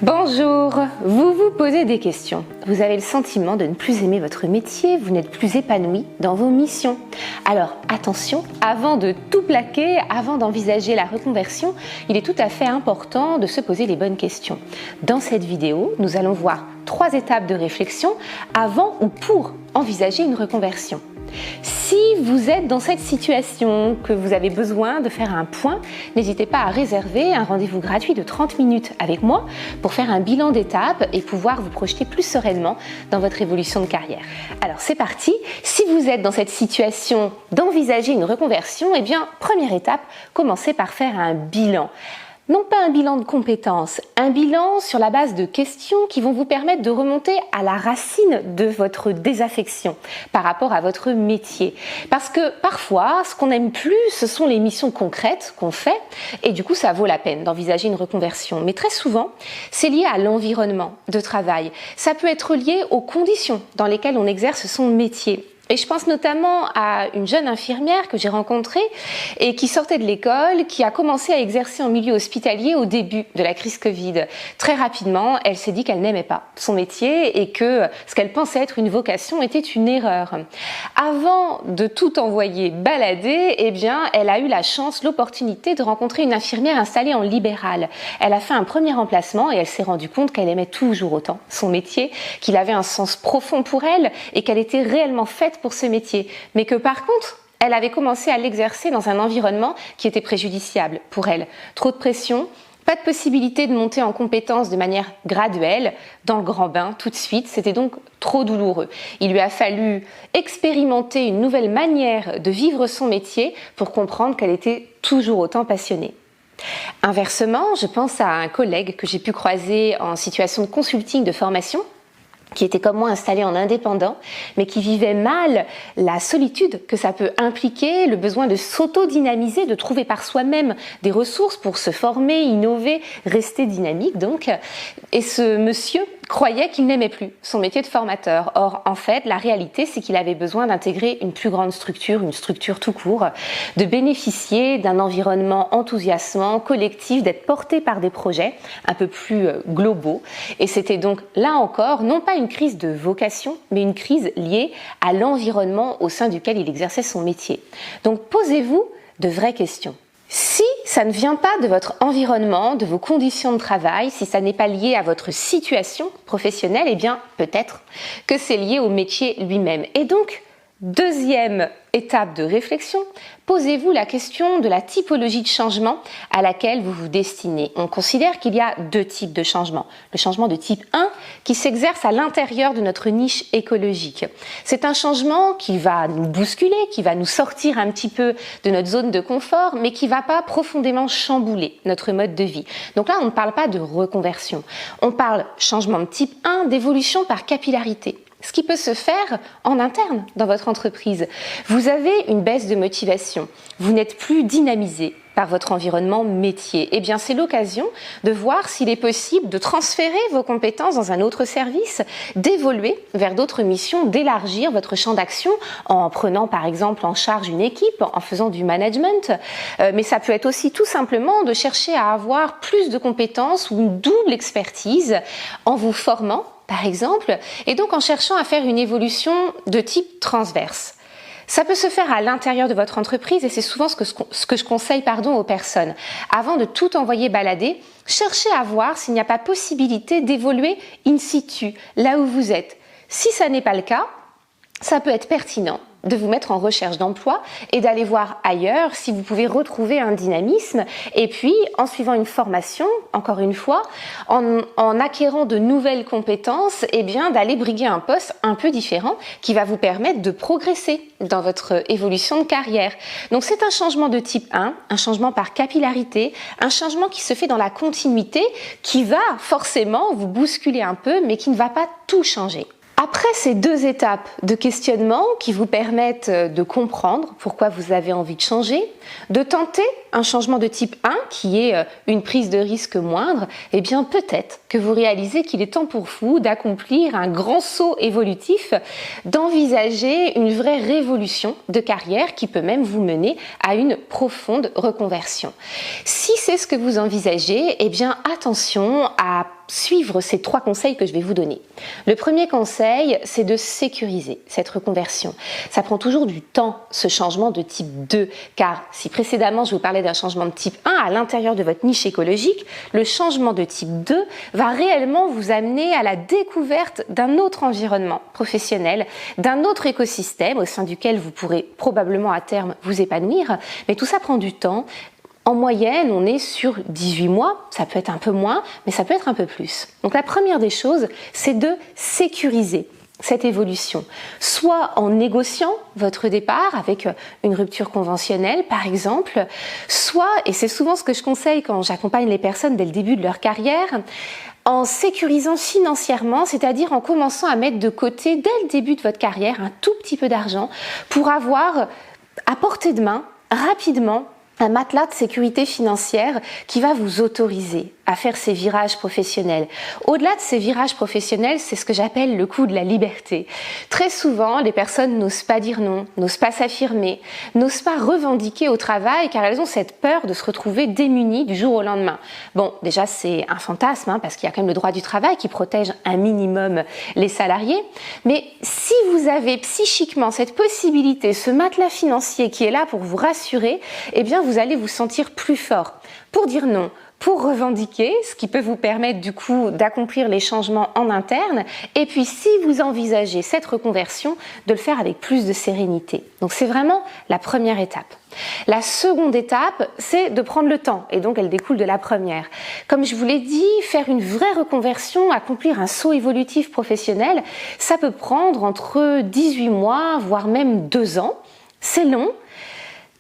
Bonjour, vous vous posez des questions. Vous avez le sentiment de ne plus aimer votre métier, vous n'êtes plus épanoui dans vos missions. Alors attention, avant de tout plaquer, avant d'envisager la reconversion, il est tout à fait important de se poser les bonnes questions. Dans cette vidéo, nous allons voir 3 étapes de réflexion avant ou pour envisager une reconversion. Si vous êtes dans cette situation, que vous avez besoin de faire un point, n'hésitez pas à réserver un rendez-vous gratuit de 30 minutes avec moi pour faire un bilan d'étape et pouvoir vous projeter plus sereinement dans votre évolution de carrière. Alors c'est parti, si vous êtes dans cette situation d'envisager une reconversion, eh bien première étape, commencez par faire un bilan. Non pas un bilan de compétences, un bilan sur la base de questions qui vont vous permettre de remonter à la racine de votre désaffection par rapport à votre métier. Parce que parfois, ce qu'on n'aime plus, ce sont les missions concrètes qu'on fait et du coup, ça vaut la peine d'envisager une reconversion. Mais très souvent, c'est lié à l'environnement de travail. Ça peut être lié aux conditions dans lesquelles on exerce son métier. Et je pense notamment à une jeune infirmière que j'ai rencontrée et qui sortait de l'école, qui a commencé à exercer en milieu hospitalier au début de la crise Covid. Très rapidement, elle s'est dit qu'elle n'aimait pas son métier et que ce qu'elle pensait être une vocation était une erreur. Avant de tout envoyer balader, eh bien, elle a eu la chance, l'opportunité de rencontrer une infirmière installée en libéral. Elle a fait un premier remplacement et elle s'est rendue compte qu'elle aimait toujours autant son métier, qu'il avait un sens profond pour elle et qu'elle était réellement faite pour ce métier, mais que par contre, elle avait commencé à l'exercer dans un environnement qui était préjudiciable pour elle. Trop de pression, pas de possibilité de monter en compétences de manière graduelle, dans le grand bain tout de suite, c'était donc trop douloureux. Il lui a fallu expérimenter une nouvelle manière de vivre son métier pour comprendre qu'elle était toujours autant passionnée. Inversement, je pense à un collègue que j'ai pu croiser en situation de consulting de formation, qui était comme moi installé en indépendant, mais qui vivait mal la solitude que ça peut impliquer, le besoin de s'auto-dynamiser, de trouver par soi-même des ressources pour se former, innover, rester dynamique donc. Et ce monsieur croyait qu'il n'aimait plus son métier de formateur. Or, en fait, la réalité, c'est qu'il avait besoin d'intégrer une plus grande structure, une structure tout court, de bénéficier d'un environnement enthousiasmant, collectif, d'être porté par des projets un peu plus globaux. Et c'était donc, là encore, non pas une crise de vocation, mais une crise liée à l'environnement au sein duquel il exerçait son métier. Donc, posez-vous de vraies questions. Si ça ne vient pas de votre environnement, de vos conditions de travail, si ça n'est pas lié à votre situation professionnelle, eh bien peut-être que c'est lié au métier lui-même. Et donc, deuxième étape de réflexion, posez-vous la question de la typologie de changement à laquelle vous vous destinez. On considère qu'il y a 2 types de changements. Le changement de type 1 qui s'exerce à l'intérieur de notre niche écologique. C'est un changement qui va nous bousculer, qui va nous sortir un petit peu de notre zone de confort, mais qui ne va pas profondément chambouler notre mode de vie. Donc là, on ne parle pas de reconversion. On parle changement de type 1, d'évolution par capillarité. Ce qui peut se faire en interne dans votre entreprise. Vous avez une baisse de motivation, vous n'êtes plus dynamisé par votre environnement métier. Eh bien, c'est l'occasion de voir s'il est possible de transférer vos compétences dans un autre service, d'évoluer vers d'autres missions, d'élargir votre champ d'action en prenant par exemple en charge une équipe, en faisant du management. Mais ça peut être aussi tout simplement de chercher à avoir plus de compétences ou une double expertise en vous formant par exemple, et donc en cherchant à faire une évolution de type transverse. Ça peut se faire à l'intérieur de votre entreprise et c'est souvent ce que je conseille aux personnes. Avant de tout envoyer balader, cherchez à voir s'il n'y a pas possibilité d'évoluer in situ, là où vous êtes. Si ça n'est pas le cas, ça peut être pertinent de vous mettre en recherche d'emploi et d'aller voir ailleurs si vous pouvez retrouver un dynamisme et puis en suivant une formation, encore une fois, en acquérant de nouvelles compétences, eh bien d'aller briguer un poste un peu différent qui va vous permettre de progresser dans votre évolution de carrière. Donc c'est un changement de type 1, un changement par capillarité, un changement qui se fait dans la continuité, qui va forcément vous bousculer un peu mais qui ne va pas tout changer. Après ces 2 étapes de questionnement qui vous permettent de comprendre pourquoi vous avez envie de changer, de tenter un changement de type 1 qui est une prise de risque moindre, eh bien peut-être que vous réalisez qu'il est temps pour vous d'accomplir un grand saut évolutif, d'envisager une vraie révolution de carrière qui peut même vous mener à une profonde reconversion. Si c'est ce que vous envisagez, eh bien attention à suivre ces 3 conseils que je vais vous donner. Le premier conseil, c'est de sécuriser cette reconversion. Ça prend toujours du temps, ce changement de type 2, car si précédemment je vous parlais d'un changement de type 1 à l'intérieur de votre niche écologique, le changement de type 2 va réellement vous amener à la découverte d'un autre environnement professionnel, d'un autre écosystème au sein duquel vous pourrez probablement à terme vous épanouir, mais tout ça prend du temps. En moyenne, on est sur 18 mois, ça peut être un peu moins, mais ça peut être un peu plus. Donc la première des choses, c'est de sécuriser cette évolution, soit en négociant votre départ avec une rupture conventionnelle par exemple, soit, et c'est souvent ce que je conseille quand j'accompagne les personnes dès le début de leur carrière, en sécurisant financièrement, c'est-à-dire en commençant à mettre de côté dès le début de votre carrière un tout petit peu d'argent pour avoir à portée de main, rapidement, un matelas de sécurité financière qui va vous autoriser à faire ces virages professionnels. Au-delà de ces virages professionnels, c'est ce que j'appelle le coup de la liberté. Très souvent, les personnes n'osent pas dire non, n'osent pas s'affirmer, n'osent pas revendiquer au travail car elles ont cette peur de se retrouver démunies du jour au lendemain. Bon, déjà c'est un fantasme parce qu'il y a quand même le droit du travail qui protège un minimum les salariés. Mais si vous avez psychiquement cette possibilité, ce matelas financier qui est là pour vous rassurer, eh bien vous allez vous sentir plus fort pour dire non, pour revendiquer, ce qui peut vous permettre du coup d'accomplir les changements en interne, et puis si vous envisagez cette reconversion, de le faire avec plus de sérénité. Donc c'est vraiment la première étape. La seconde étape, c'est de prendre le temps, et donc elle découle de la première. Comme je vous l'ai dit, faire une vraie reconversion, accomplir un saut évolutif professionnel, ça peut prendre entre 18 mois, voire même 2 ans. C'est long,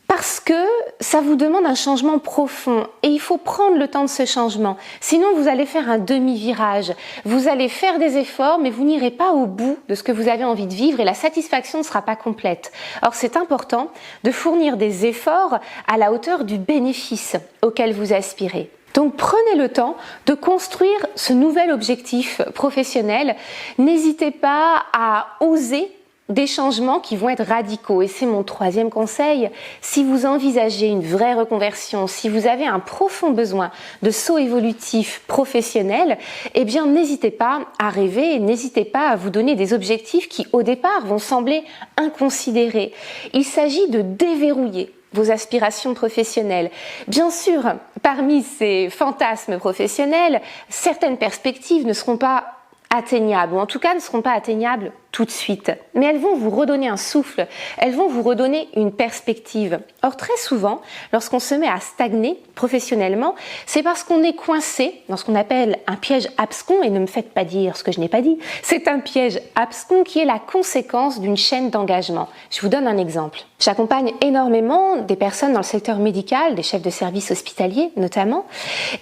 parce que ça vous demande un changement profond et il faut prendre le temps de ce changement. Sinon, vous allez faire un demi-virage. Vous allez faire des efforts, mais vous n'irez pas au bout de ce que vous avez envie de vivre et la satisfaction ne sera pas complète. Or, c'est important de fournir des efforts à la hauteur du bénéfice auquel vous aspirez. Donc prenez le temps de construire ce nouvel objectif professionnel. N'hésitez pas à oser des changements qui vont être radicaux. Et c'est mon troisième conseil. Si vous envisagez une vraie reconversion, si vous avez un profond besoin de saut évolutif professionnel, eh bien n'hésitez pas à rêver, n'hésitez pas à vous donner des objectifs qui au départ vont sembler inconsidérés. Il s'agit de déverrouiller vos aspirations professionnelles. Bien sûr, parmi ces fantasmes professionnels, certaines perspectives ne seront pas atteignables, ou en tout cas ne seront pas atteignables tout de suite. Mais elles vont vous redonner un souffle, elles vont vous redonner une perspective. Or, très souvent, lorsqu'on se met à stagner professionnellement, c'est parce qu'on est coincé dans ce qu'on appelle un piège abscon, et ne me faites pas dire ce que je n'ai pas dit, c'est un piège abscon qui est la conséquence d'une chaîne d'engagement. Je vous donne un exemple. J'accompagne énormément des personnes dans le secteur médical, des chefs de service hospitaliers notamment,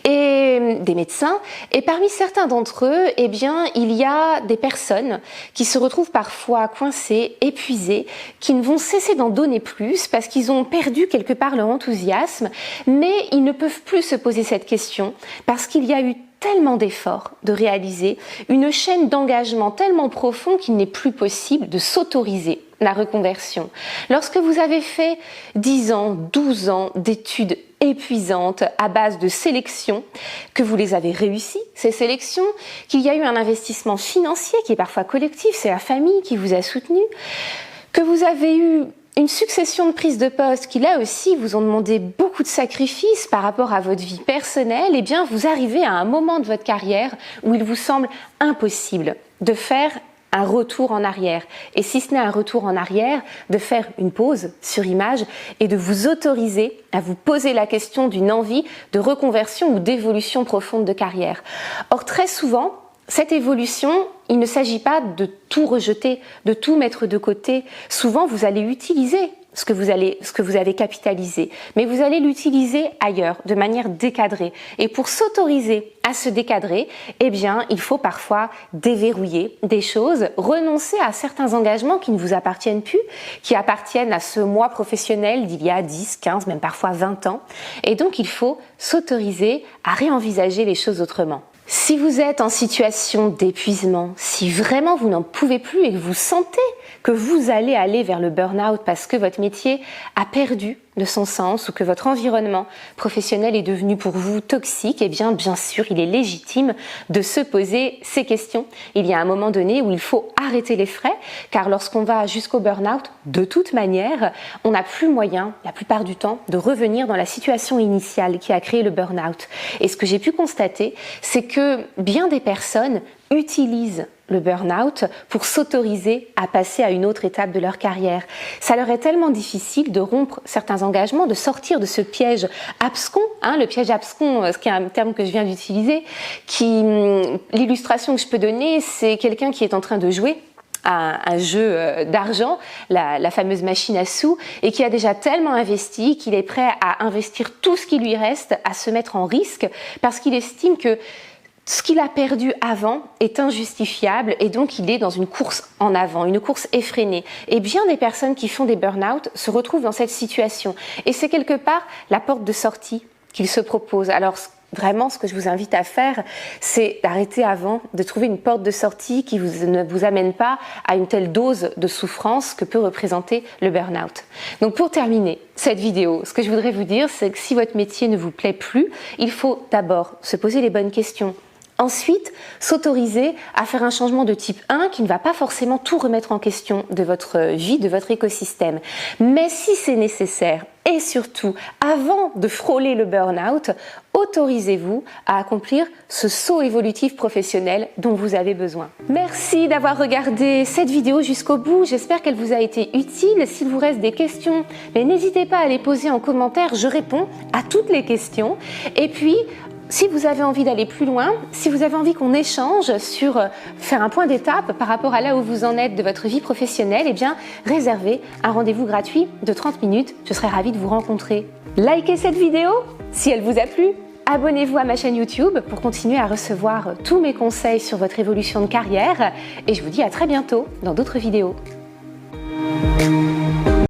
et des médecins, et parmi certains d'entre eux, eh bien, il y a des personnes qui se retrouvent parfois coincés, épuisés, qui ne vont cesser d'en donner plus parce qu'ils ont perdu quelque part leur enthousiasme, mais ils ne peuvent plus se poser cette question parce qu'il y a eu tellement d'efforts de réaliser, une chaîne d'engagement tellement profond qu'il n'est plus possible de s'autoriser la reconversion. Lorsque vous avez fait 10 ans, 12 ans d'études épuisantes à base de sélections, que vous les avez réussies, ces sélections, qu'il y a eu un investissement financier qui est parfois collectif, c'est la famille qui vous a soutenu, que vous avez eu une succession de prises de poste qui là aussi vous ont demandé beaucoup de sacrifices par rapport à votre vie personnelle, eh bien vous arrivez à un moment de votre carrière où il vous semble impossible de faire un retour en arrière. Et si ce n'est un retour en arrière, de faire une pause sur image et de vous autoriser à vous poser la question d'une envie de reconversion ou d'évolution profonde de carrière. Or, très souvent, cette évolution, il ne s'agit pas de tout rejeter, de tout mettre de côté. Souvent, vous allez utiliser ce que vous avez capitalisé, mais vous allez l'utiliser ailleurs, de manière décadrée. Et pour s'autoriser à se décadrer, eh bien, il faut parfois déverrouiller des choses, renoncer à certains engagements qui ne vous appartiennent plus, qui appartiennent à ce moi professionnel d'il y a 10, 15, même parfois 20 ans. Et donc, il faut s'autoriser à réenvisager les choses autrement. Si vous êtes en situation d'épuisement, si vraiment vous n'en pouvez plus et que vous sentez que vous allez aller vers le burn-out parce que votre métier a perdu de son sens ou que votre environnement professionnel est devenu pour vous toxique, eh bien sûr, il est légitime de se poser ces questions. Il y a un moment donné où il faut arrêter les frais, car lorsqu'on va jusqu'au burn-out, de toute manière, on n'a plus moyen, la plupart du temps, de revenir dans la situation initiale qui a créé le burn-out. Et ce que j'ai pu constater, c'est que bien des personnes utilisent le burn-out pour s'autoriser à passer à une autre étape de leur carrière. Ça leur est tellement difficile de rompre certains engagements, de sortir de ce piège abscon, le piège abscon, ce qui est un terme que je viens d'utiliser, l'illustration que je peux donner, c'est quelqu'un qui est en train de jouer à un jeu d'argent, la fameuse machine à sous, et qui a déjà tellement investi qu'il est prêt à investir tout ce qui lui reste, à se mettre en risque, parce qu'il estime que ce qu'il a perdu avant est injustifiable et donc il est dans une course en avant, une course effrénée. Et bien des personnes qui font des burn-out se retrouvent dans cette situation. Et c'est quelque part la porte de sortie qu'ils se proposent. Alors vraiment, ce que je vous invite à faire, c'est d'arrêter avant, de trouver une porte de sortie qui ne vous amène pas à une telle dose de souffrance que peut représenter le burn-out. Donc pour terminer cette vidéo, ce que je voudrais vous dire, c'est que si votre métier ne vous plaît plus, il faut d'abord se poser les bonnes questions. Ensuite, s'autoriser à faire un changement de type 1 qui ne va pas forcément tout remettre en question de votre vie, de votre écosystème. Mais si c'est nécessaire, et surtout, avant de frôler le burn-out, autorisez-vous à accomplir ce saut évolutif professionnel dont vous avez besoin. Merci d'avoir regardé cette vidéo jusqu'au bout. J'espère qu'elle vous a été utile. S'il vous reste des questions, n'hésitez pas à les poser en commentaire. Je réponds à toutes les questions. Et puis, si vous avez envie d'aller plus loin, si vous avez envie qu'on échange sur faire un point d'étape par rapport à là où vous en êtes de votre vie professionnelle, eh bien, réservez un rendez-vous gratuit de 30 minutes. Je serai ravie de vous rencontrer. Likez cette vidéo si elle vous a plu. Abonnez-vous à ma chaîne YouTube pour continuer à recevoir tous mes conseils sur votre évolution de carrière. Et je vous dis à très bientôt dans d'autres vidéos.